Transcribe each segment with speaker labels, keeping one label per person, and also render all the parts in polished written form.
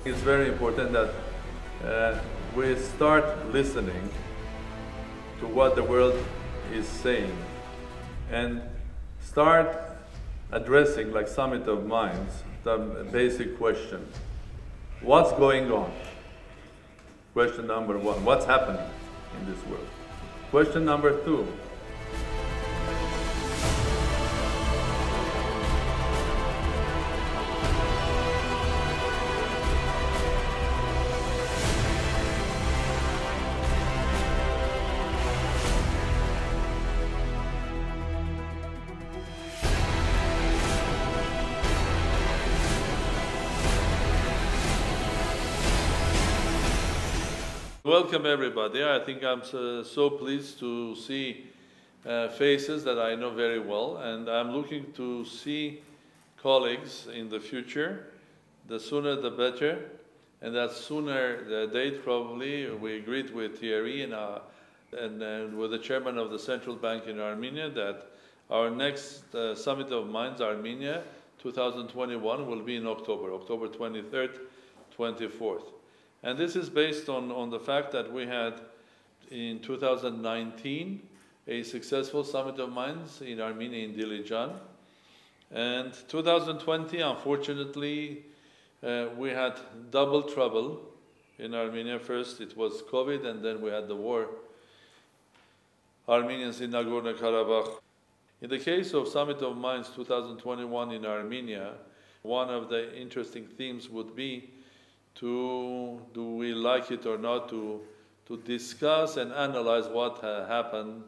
Speaker 1: It's very important that we start listening to what the world is saying and start addressing, like Summit of Minds, the basic question. What's going on? Question number one, what's happening in this world? Question number two, welcome everybody. I think I'm so pleased to see faces that I know very well, and I'm looking to see colleagues in the future. The sooner the better, and that sooner the date probably we agreed with Thierry and with the chairman of the central bank in Armenia that our next Summit of Minds, Armenia 2021, will be in October 23rd, 24th. And this is based on the fact that we had in 2019 a successful Summit of Minds in Armenia in Dilijan. And 2020, unfortunately, we had double trouble in Armenia. First it was COVID, and then we had the war. Armenians in Nagorno-Karabakh. In the case of Summit of Minds 2021 in Armenia, one of the interesting themes would be do we like it or not, to discuss and analyze what happened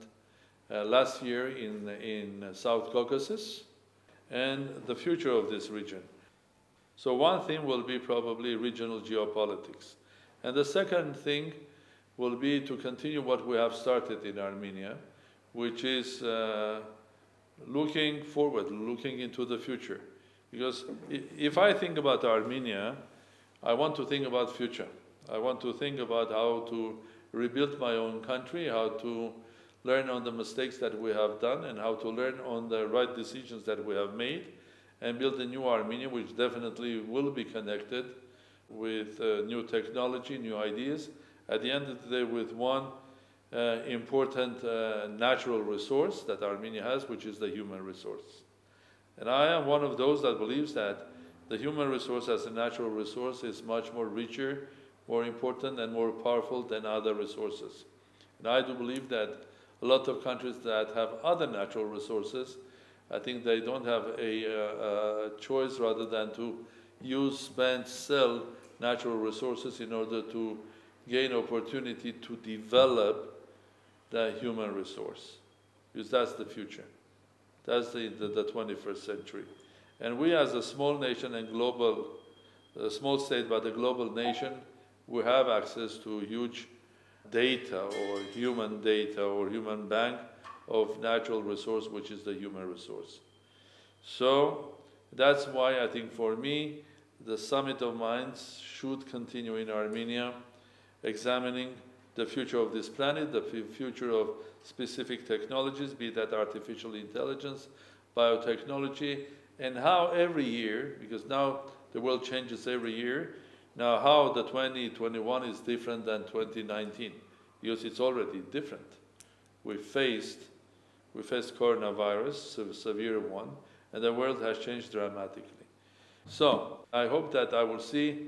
Speaker 1: last year in South Caucasus and the future of this region. So one thing will be probably regional geopolitics. And the second thing will be to continue what we have started in Armenia, which is looking forward, looking into the future. Because if I think about Armenia, I want to think about future. I want to think about how to rebuild my own country, how to learn on the mistakes that we have done, and how to learn on the right decisions that we have made, and build a new Armenia, which definitely will be connected with new technology, new ideas. At the end of the day, with one important natural resource that Armenia has, which is the human resource. And I am one of those that believes that the human resource as a natural resource is much more richer, more important, and more powerful than other resources. And I do believe that a lot of countries that have other natural resources, I think they don't have a choice rather than to use, spend, sell natural resources in order to gain opportunity to develop the human resource. Because that's the future. That's the 21st century. And we as a small nation and global, a small state but a global nation, we have access to huge data or human bank of natural resource, which is the human resource. So that's why I think for me, the Summit of Minds should continue in Armenia, examining the future of this planet, the future of specific technologies, be that artificial intelligence, biotechnology, and how every year, because now the world changes every year, now how the 2021 is different than 2019, because it's already different. We faced coronavirus, a severe one, and the world has changed dramatically. So I hope that I will see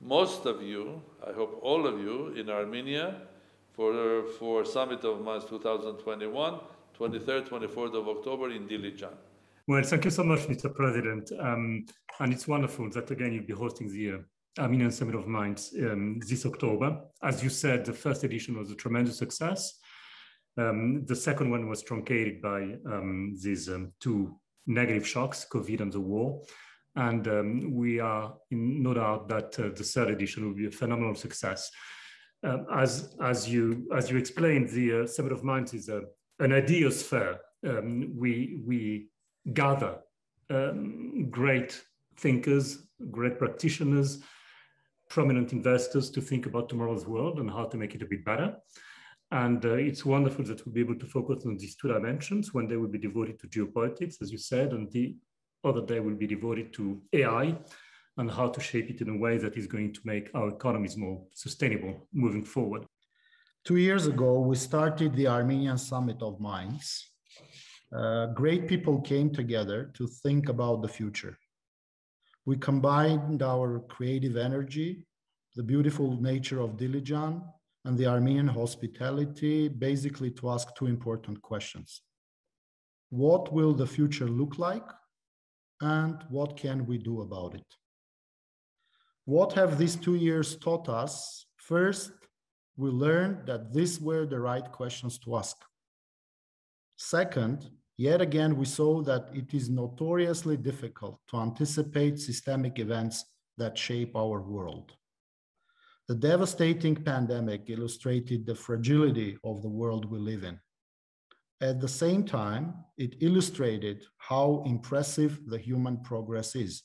Speaker 1: most of you, I hope all of you in Armenia for Summit of Minds 2021, 23rd, 24th of October in Dilijan.
Speaker 2: Well, thank you so much, Mr. President. And it's wonderful that, again, you'll be hosting the Armenian Summit of Minds this October. As you said, the first edition was a tremendous success. The second one was truncated by these two negative shocks, COVID and the war. And we are in no doubt that the third edition will be a phenomenal success. As you explained, the Summit of Minds is an ideas fair. We gather great thinkers, great practitioners, prominent investors to think about tomorrow's world and how to make it a bit better. And it's wonderful that we'll be able to focus on these two dimensions. One day will be devoted to geopolitics, as you said, and the other day will be devoted to AI and how to shape it in a way that is going to make our economies more sustainable moving forward.
Speaker 3: 2 years ago, we started the Armenian Summit of Minds. Great people came together to think about the future. We combined our creative energy, the beautiful nature of Dilijan, and the Armenian hospitality, basically to ask two important questions. What will the future look like? And what can we do about it? What have these 2 years taught us? First, we learned that these were the right questions to ask. Second, yet again, we saw that it is notoriously difficult to anticipate systemic events that shape our world. The devastating pandemic illustrated the fragility of the world we live in. At the same time, it illustrated how impressive the human progress is.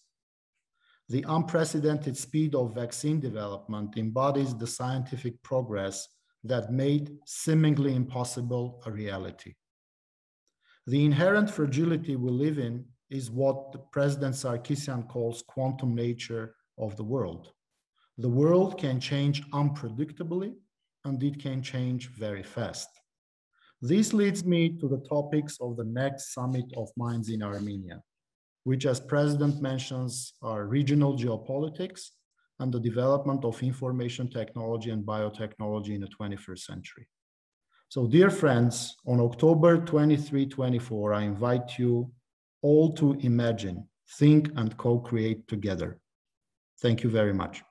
Speaker 3: The unprecedented speed of vaccine development embodies the scientific progress that made seemingly impossible a reality. The inherent fragility we live in is what President Sargsyan calls quantum nature of the world. The world can change unpredictably, and it can change very fast. This leads me to the topics of the next Summit of Minds in Armenia, which, as President mentions, are regional geopolitics and the development of information technology and biotechnology in the 21st century. So, dear friends, on October 23-24, I invite you all to imagine, think, and co-create together. Thank you very much.